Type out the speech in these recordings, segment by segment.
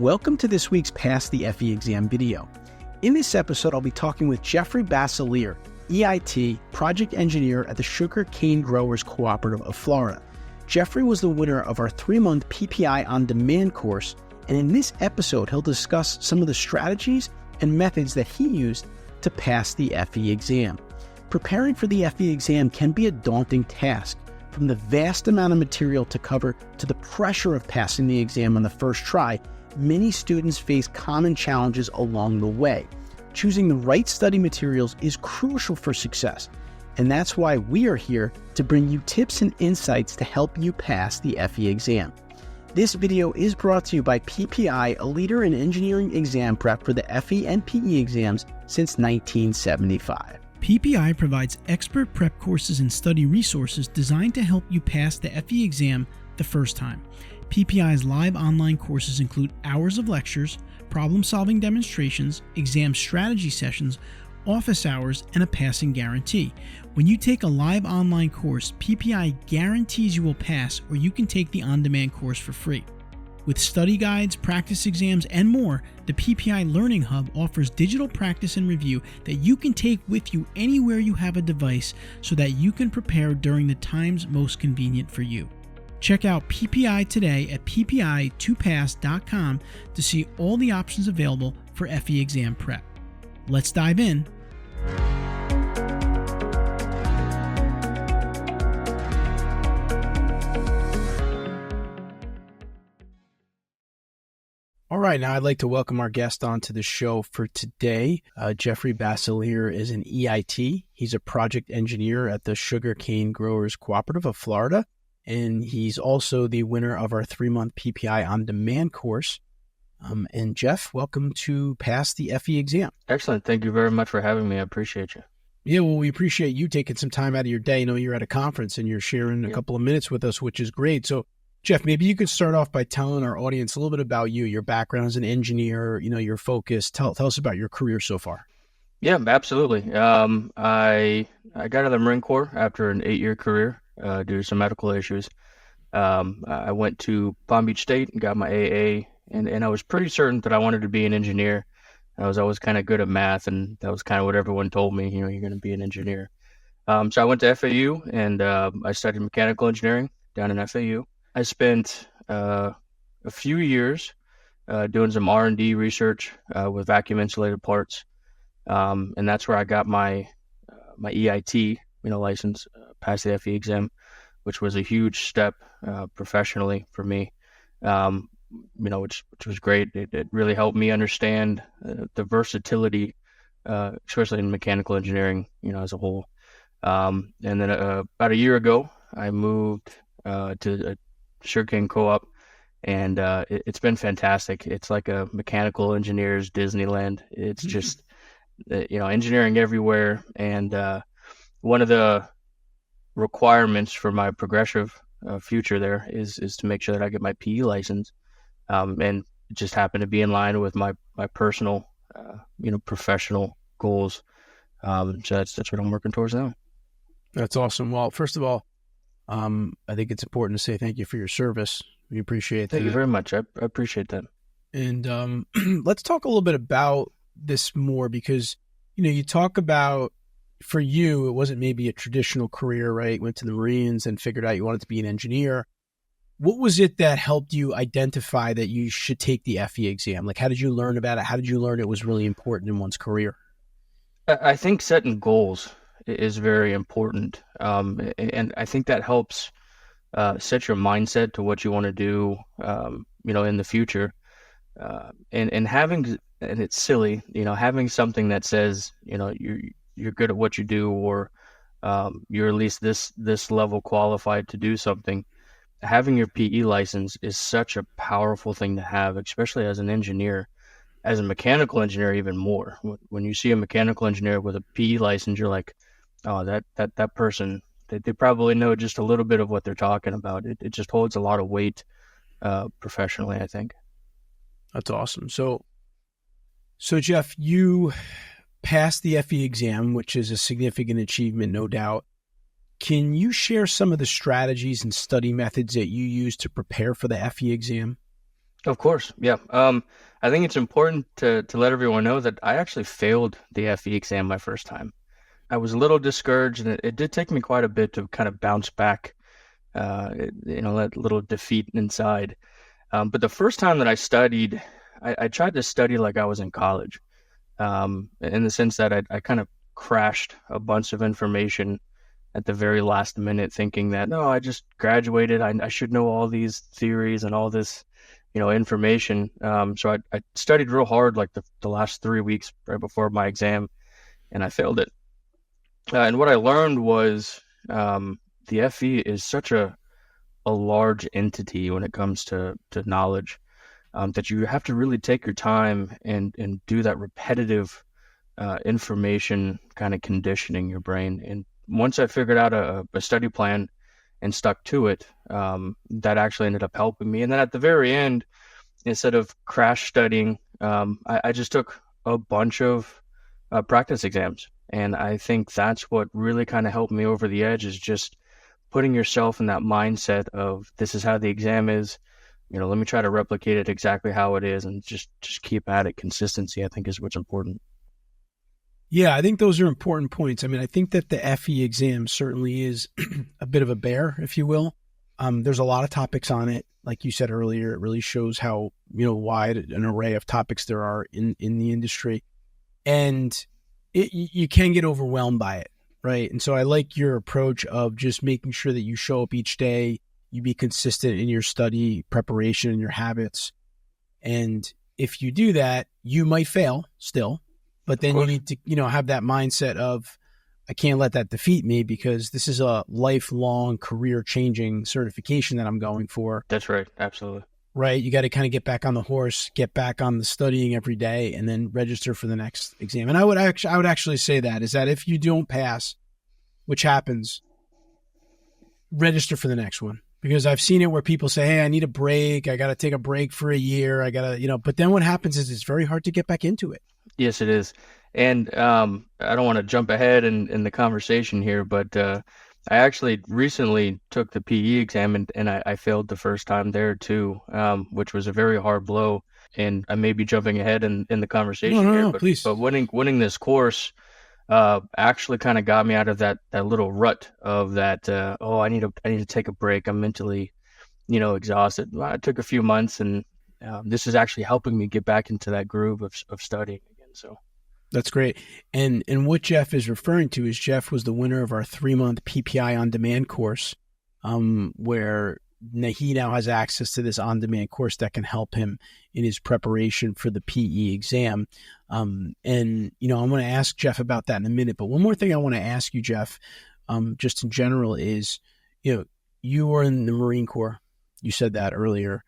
Welcome to this week's Pass the FE Exam video. In this episode, I'll be talking with Jeffrey Basiliere, EIT Project Engineer at the Sugar Cane Growers Cooperative of Florida. Jeffrey was the winner of our 3-month PPI on Demand course, and in this episode, he'll discuss some of the strategies and methods that he used to pass the FE exam. Preparing for the FE exam can be a daunting task, from the vast amount of material to cover to the pressure of passing the exam on the first try. Many students face common challenges along the way. Choosing the right study materials is crucial for success, and that's why we are here to bring you tips and insights to help you pass the FE exam. This video is brought to you by PPI, a leader in engineering exam prep for the FE and PE exams since 1975. PPI provides expert prep courses and study resources designed to help you pass the FE exam the first time. PPI's live online courses include hours of lectures, problem-solving demonstrations, exam strategy sessions, office hours, and a passing guarantee. When you take a live online course, PPI guarantees you will pass, or you can take the on-demand course for free. With study guides, practice exams, and more, the PPI Learning Hub offers digital practice and review that you can take with you anywhere you have a device so that you can prepare during the times most convenient for you. Check out PPI today at ppi2pass.com to see all the options available for FE exam prep. Let's dive in. All right, now I'd like to welcome our guest onto the show for today. Jeffrey Basiliere is an EIT. He's a project engineer at the Sugar Cane Growers Cooperative of Florida, and he's also the winner of our 3-month PPI on Demand course. And Jeff, welcome to Pass the FE exam. Excellent. Thank you very much for having me. I appreciate you. Yeah, well, we appreciate you taking some time out of your day. I know you're at a conference and you're sharing a couple of minutes with us, which is great. So, Jeff, maybe you could start off by telling our audience a little bit about you, your background as an engineer, your focus. Tell us about your career so far. Yeah, absolutely. I got out of the Marine Corps after an 8-year career due to some medical issues. I went to Palm Beach State and got my AA, and I was pretty certain that I wanted to be an engineer. I was always kind of good at math, and that was kind of what everyone told me, you're going to be an engineer. So I went to FAU, and I studied mechanical engineering down in FAU. I spent a few years doing some R&D research with vacuum insulated parts, and that's where I got my EIT license, passed the FE exam, which was a huge step professionally for me. Which was great. It really helped me understand the versatility, especially in mechanical engineering, as a whole. And then about a year ago, I moved to a sugarcane co-op, and it's been fantastic. It's like a mechanical engineer's Disneyland. It's just, engineering everywhere. And one of the requirements for my progressive future there is to make sure that I get my PE license. And it just happened to be in line with my personal, professional goals. So that's what I'm working towards now. That's awesome. Well, first of all, I think it's important to say thank you for your service. We appreciate that. Thank you very much. I appreciate that. And let's talk a little bit about this more because, you talk about, for you, it wasn't maybe a traditional career, right? Went to the Marines and figured out you wanted to be an engineer. What was it that helped you identify that you should take the FE exam? Like, how did you learn about it? How did you learn it was really important in one's career? I think setting goals is very important. And I think that helps set your mindset to what you want to do, in the future. And having, and it's silly, having something that says, you're good at what you do, or you're at least this level qualified to do something. Having your PE license is such a powerful thing to have, especially as an engineer. As a mechanical engineer, even more. When you see a mechanical engineer with a PE license, you're like, oh, that person, they probably know just a little bit of what they're talking about. It just holds a lot of weight professionally, I think. That's awesome. So Jeff, you passed the FE exam, which is a significant achievement, no doubt. Can you share some of the strategies and study methods that you use to prepare for the FE exam? Of course, yeah. I think it's important to let everyone know that I actually failed the FE exam my first time. I was a little discouraged, and it did take me quite a bit to kind of bounce back, that little defeat inside. But the first time that I studied, I tried to study like I was in college, in the sense that I kind of crashed a bunch of information at the very last minute, thinking that, no, I just graduated. I should know all these theories and all this, information. So I studied real hard, like the last 3 weeks right before my exam, and I failed it. And what I learned was the FE is such a large entity when it comes to knowledge, that you have to really take your time and do that repetitive information kind of conditioning your brain. And once I figured out a study plan and stuck to it, that actually ended up helping me. And then at the very end, instead of crash studying, I just took a bunch of practice exams. And I think that's what really kind of helped me over the edge, is just putting yourself in that mindset of, this is how the exam is. Let me try to replicate it exactly how it is, and just keep at it. Consistency, I think, is what's important. Yeah, I think those are important points. I mean, I think that the FE exam certainly is a bit of a bear, if you will. There's a lot of topics on it. Like you said earlier, it really shows how, wide an array of topics there are in the industry. And you can get overwhelmed by it, right? And so I like your approach of just making sure that you show up each day, you be consistent in your study preparation and your habits. And if you do that, you might fail still, but then you need to, have that mindset of, I can't let that defeat me, because this is a lifelong career changing certification that I'm going for. That's right. Absolutely. Right. You got to kind of get back on the horse, get back on the studying every day, and then register for the next exam. And I would actually say that if you don't pass, which happens, register for the next one. Because I've seen it where people say, hey, I need a break. I got to take a break for a year. I got to, but then what happens is it's very hard to get back into it. Yes, it is. And I don't want to jump ahead in the conversation here, but I actually recently took the PE exam, and I failed the first time there too, which was a very hard blow. And I may be jumping ahead in the conversation here, but, please. But winning this course actually kind of got me out of that little rut of that. I need to take a break. I'm mentally, exhausted. I took a few months, and this is actually helping me get back into that groove of studying again. So. That's great. And what Jeff is referring to is Jeff was the winner of our 3-month PPI on demand course, where he now has access to this on demand course that can help him in his preparation for the PE exam. And, I'm going to ask Jeff about that in a minute. But one more thing I want to ask you, Jeff, just in general is, you were in the Marine Corps. You said that earlier.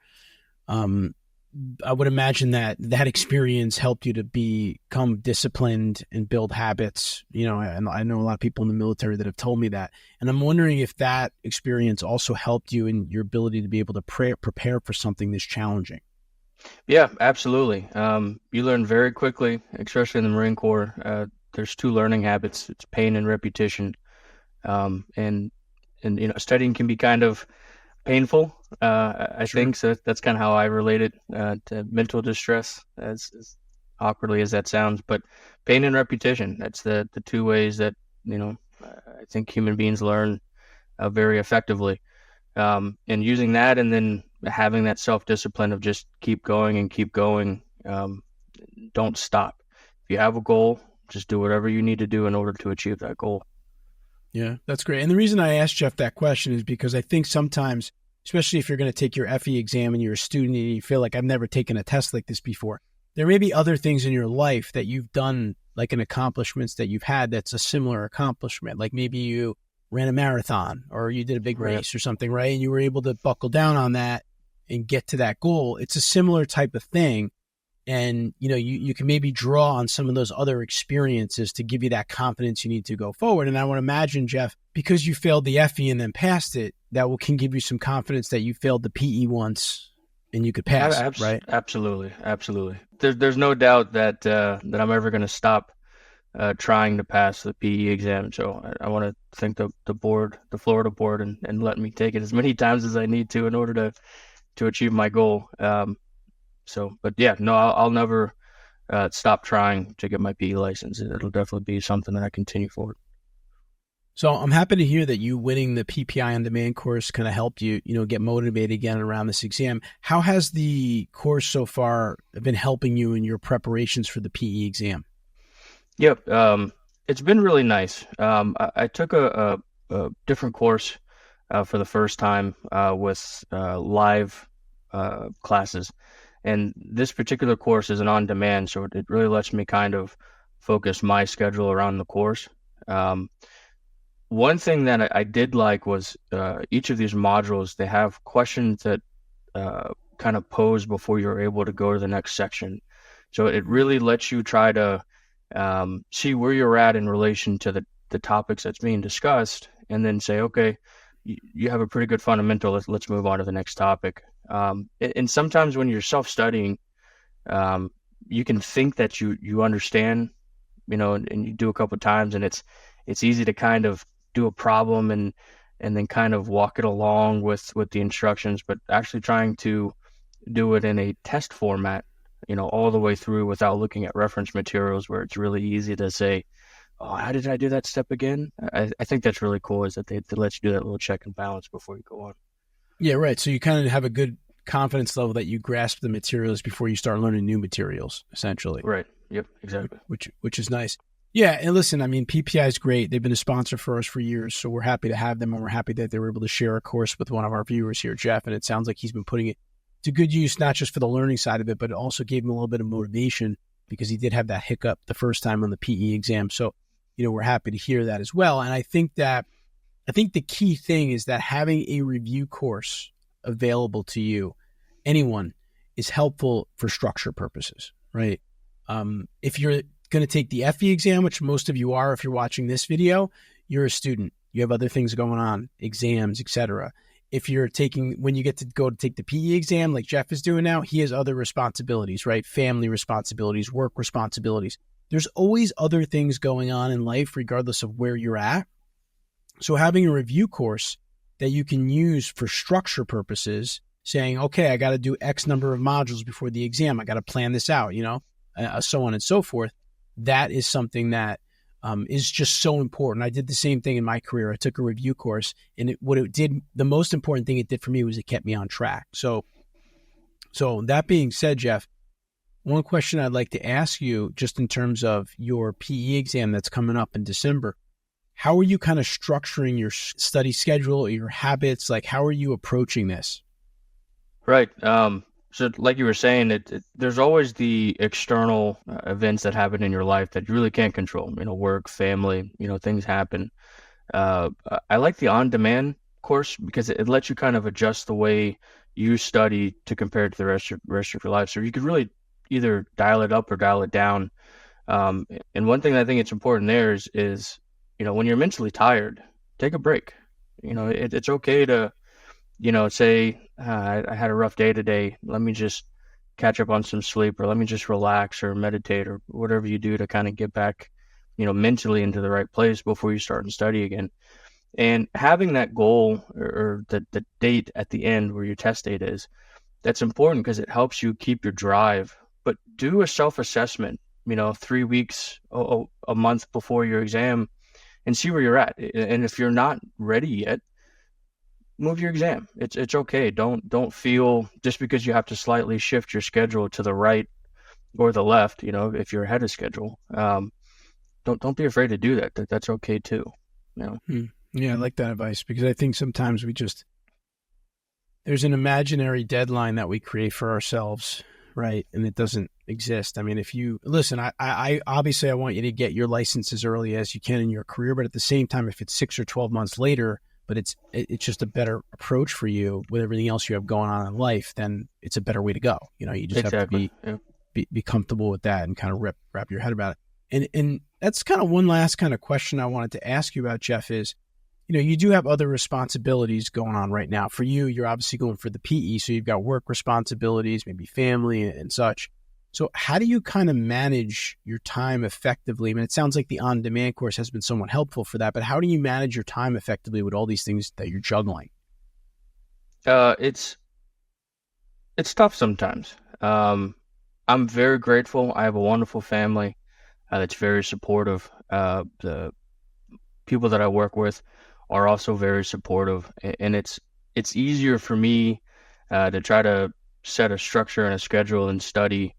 I would imagine that experience helped you to become disciplined and build habits, and I know a lot of people in the military that have told me that. And I'm wondering if that experience also helped you in your ability to be able to prepare for something this challenging. Yeah, absolutely. You learn very quickly, especially in the Marine Corps. There's 2 learning habits. It's pain and repetition. And studying can be kind of painful, I think. So that's kind of how I relate it to mental distress, as awkwardly as that sounds. But pain and repetition, that's the 2 ways that, I think human beings learn very effectively. And using that, and then having that self-discipline of just keep going and keep going. Don't stop. If you have a goal, just do whatever you need to do in order to achieve that goal. Yeah, that's great. And the reason I asked Jeff that question is because I think sometimes, especially if you're going to take your FE exam and you're a student and you feel like, I've never taken a test like this before, there may be other things in your life that you've done, like an accomplishments that you've had that's a similar accomplishment. Like maybe you ran a marathon or you did a big race or something, right? And you were able to buckle down on that and get to that goal. It's a similar type of thing. And, you can maybe draw on some of those other experiences to give you that confidence you need to go forward. And I would imagine, Jeff, because you failed the FE and then passed it, that can give you some confidence that you failed the PE once and you could pass, right? Absolutely. Absolutely. There's no doubt that I'm ever going to stop trying to pass the PE exam. So I want to thank the board, the Florida board, and let me take it as many times as I need to in order to achieve my goal. So, but yeah, no, I'll never stop trying to get my PE license. It'll definitely be something that I continue forward. So I'm happy to hear that you winning the PPI on demand course kind of helped you, get motivated again around this exam. How has the course so far been helping you in your preparations for the PE exam? Yep. It's been really nice. I took a different course for the first time with live classes. And this particular course is an on-demand, so it really lets me kind of focus my schedule around the course. One thing that I did like was each of these modules, they have questions that kind of pose before you're able to go to the next section. So it really lets you try to see where you're at in relation to the topics that's being discussed, and then say, okay, you have a pretty good fundamental. Let's move on to the next topic. And sometimes when you're self-studying, you can think that you understand, and you do a couple of times, and it's easy to kind of do a problem and then kind of walk it along with the instructions, but actually trying to do it in a test format, all the way through without looking at reference materials, where it's really easy to say, oh, how did I do that step again? I think that's really cool, is that they let you do that little check and balance before you go on. Yeah, right. So you kind of have a good confidence level that you grasp the materials before you start learning new materials, essentially. Right. Yep, exactly. Which is nice. Yeah, and listen, I mean, PPI is great. They've been a sponsor for us for years, so we're happy to have them, and we're happy that they were able to share a course with one of our viewers here, Jeff, and it sounds like he's been putting it to good use, not just for the learning side of it, but it also gave him a little bit of motivation because he did have that hiccup the first time on the PE exam. So, we're happy to hear that as well. And I think the key thing is that having a review course available to you, anyone, is helpful for structure purposes, right? If you're going to take the FE exam, which most of you are, if you're watching this video, you're a student. You have other things going on, exams, etc. If you're when you get to go to take the PE exam, like Jeff is doing now, he has other responsibilities, right? Family responsibilities, work responsibilities. There's always other things going on in life, regardless of where you're at. So having a review course that you can use for structure purposes, saying, okay, I got to do X number of modules before the exam. I got to plan this out, so on and so forth. That is something that is just so important. I did the same thing in my career. I took a review course, and the most important thing it did for me was it kept me on track. So that being said, Jeff, one question I'd like to ask you, just in terms of your PE exam that's coming up in December, how are you kind of structuring your study schedule or your habits? Like, how are you approaching this? Right. So like you were saying, there's always the external events that happen in your life that you really can't control, work, family, things happen. I like the on-demand course because it lets you kind of adjust the way you study to compare it to the rest of your life. So you could really either dial it up or dial it down. And one thing that I think it's important there is when you're mentally tired, take a break. It's okay to say, I had a rough day today. Let me just catch up on some sleep, or let me just relax or meditate, or whatever you do to kind of get back, mentally into the right place before you start and study again. And having that goal or the date at the end where your test date is, that's important because it helps you keep your drive. But do a self-assessment, 3 weeks, a month before your exam, and see where you're at. And if you're not ready yet, move your exam. It's okay. Don't feel just because you have to slightly shift your schedule to the right or the left, if you're ahead of schedule. Don't be afraid to do that. That's okay too. Yeah, I like that advice, because I think sometimes there's an imaginary deadline that we create for ourselves, right? And it doesn't exist. I mean, if you listen, I obviously I want you to get your license as early as you can in your career, but at the same time, if it's 6 or 12 months later, but it's just a better approach for you with everything else you have going on in life, then it's a better way to go. You just exactly. have to be comfortable with that and kind of wrap your head about it. And that's kind of one last kind of question I wanted to ask you about, Jeff, is, you do have other responsibilities going on right now. For you, you're obviously going for the PE, so you've got work responsibilities, maybe family and such. So how do you kind of manage your time effectively? I mean, it sounds like the on-demand course has been somewhat helpful for that, but how do you manage your time effectively with all these things that you're juggling? It's tough sometimes. I'm very grateful. I have a wonderful family that's very supportive. The people that I work with are also very supportive, and it's easier for me to try to set a structure and a schedule and study,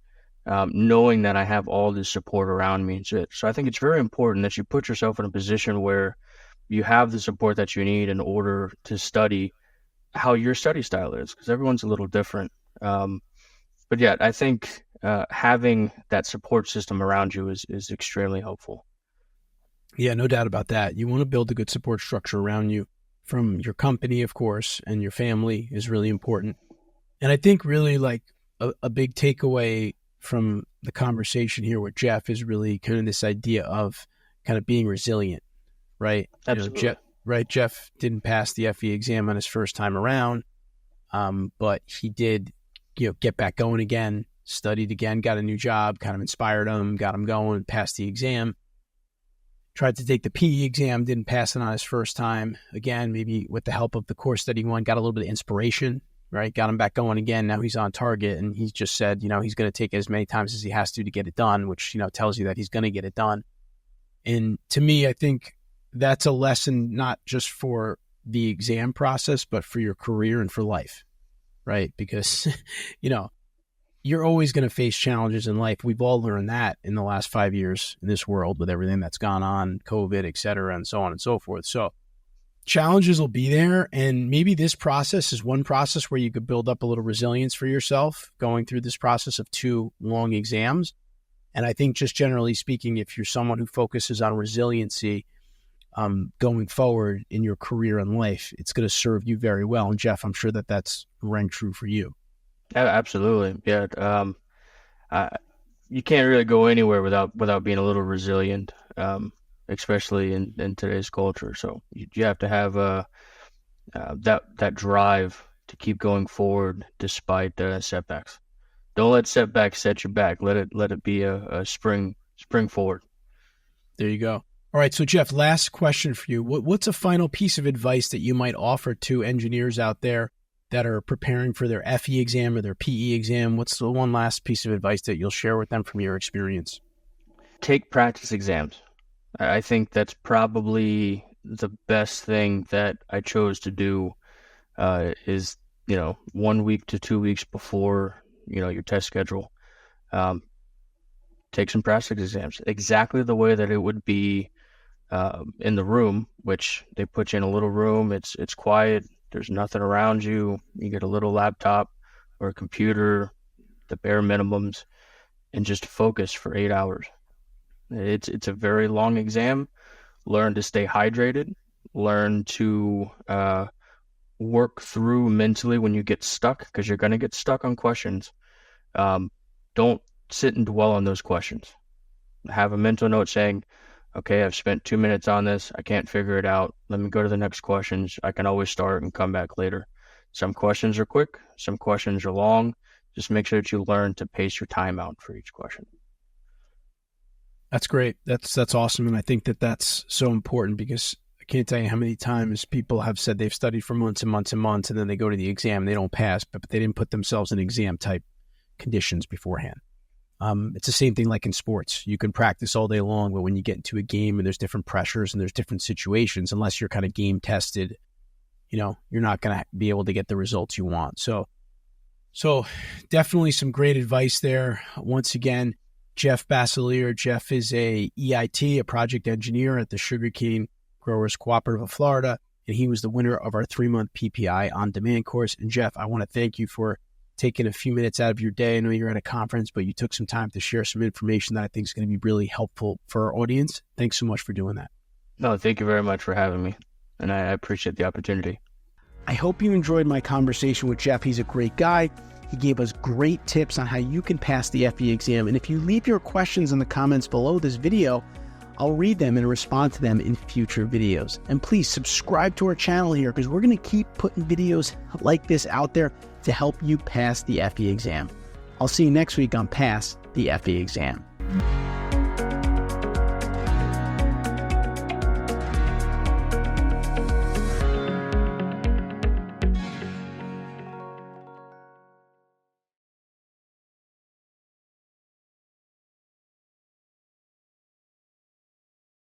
knowing that I have all this support around me. So I think it's very important that you put yourself in a position where you have the support that you need in order to study how your study style is, because everyone's a little different. But yeah, I think having that support system around you is extremely helpful. Yeah, no doubt about that. You want to build a good support structure around you from your company, of course, and your family is really important. And I think really like a big takeaway from the conversation here with Jeff is really kind of this idea of kind of being resilient, right? Absolutely. Jeff didn't pass the FE exam on his first time around, but he did, get back going again, studied again, got a new job, kind of inspired him, got him going, passed the exam. Tried to take the PE exam, didn't pass it on his first time. Again, maybe with the help of the course study one, got a little bit of inspiration, right? Got him back going again. Now he's on target, and he's just said, he's going to take it as many times as he has to get it done, which, tells you that he's going to get it done. And to me, I think that's a lesson not just for the exam process, but for your career and for life, right? Because, you're always going to face challenges in life. We've all learned that in the last 5 years in this world with everything that's gone on, COVID, et cetera, and so on and so forth. So challenges will be there. And maybe this process is one process where you could build up a little resilience for yourself going through this process of 2 long exams. And I think just generally speaking, if you're someone who focuses on resiliency going forward in your career and life, it's going to serve you very well. And Jeff, I'm sure that that's rang true for you. Absolutely. Yeah. You can't really go anywhere without being a little resilient, especially in today's culture. So you have to have that drive to keep going forward despite setbacks. Don't let setbacks set you back. Let it be a spring forward. There you go. All right. So Jeff, last question for you. What's a final piece of advice that you might offer to engineers out there that are preparing for their FE exam or their PE exam? What's the one last piece of advice that you'll share with them from your experience? Take practice exams. I think that's probably the best thing that I chose to do is, 1 week to 2 weeks before, your test schedule. Take some practice exams exactly the way that it would be in the room, which they put you in a little room. It's quiet. There's nothing around you. You get a little laptop or a computer, the bare minimums, and just focus for 8 hours. It's a very long exam. Learn to stay hydrated. Learn to work through mentally when you get stuck, because you're going to get stuck on questions. Don't sit and dwell on those questions. Have a mental note saying, okay, I've spent 2 minutes on this. I can't figure it out. Let me go to the next questions. I can always start and come back later. Some questions are quick. Some questions are long. Just make sure that you learn to pace your time out for each question. That's great. That's awesome. And I think that that's so important, because I can't tell you how many times people have said they've studied for months and months and months, and then they go to the exam and they don't pass, but they didn't put themselves in exam type conditions beforehand. It's the same thing like in sports. You can practice all day long, but when you get into a game and there's different pressures and there's different situations, unless you're kind of game tested, you're not going to be able to get the results you want. So definitely some great advice there. Once again, Jeff Basiliere. Jeff is a EIT, a project engineer at the Sugarcane Growers Cooperative of Florida, and he was the winner of our 3-month PPI on demand course. And Jeff, I want to thank you for taking a few minutes out of your day. I know you're at a conference, but you took some time to share some information that I think is going to be really helpful for our audience. Thanks so much for doing that. No, thank you very much for having me, and I appreciate the opportunity. I hope you enjoyed my conversation with Jeff. He's a great guy. He gave us great tips on how you can pass the FE exam. And if you leave your questions in the comments below this video, I'll read them and respond to them in future videos. And please subscribe to our channel here, because we're going to keep putting videos like this out there to help you pass the FE exam. I'll see you next week on Pass the FE Exam.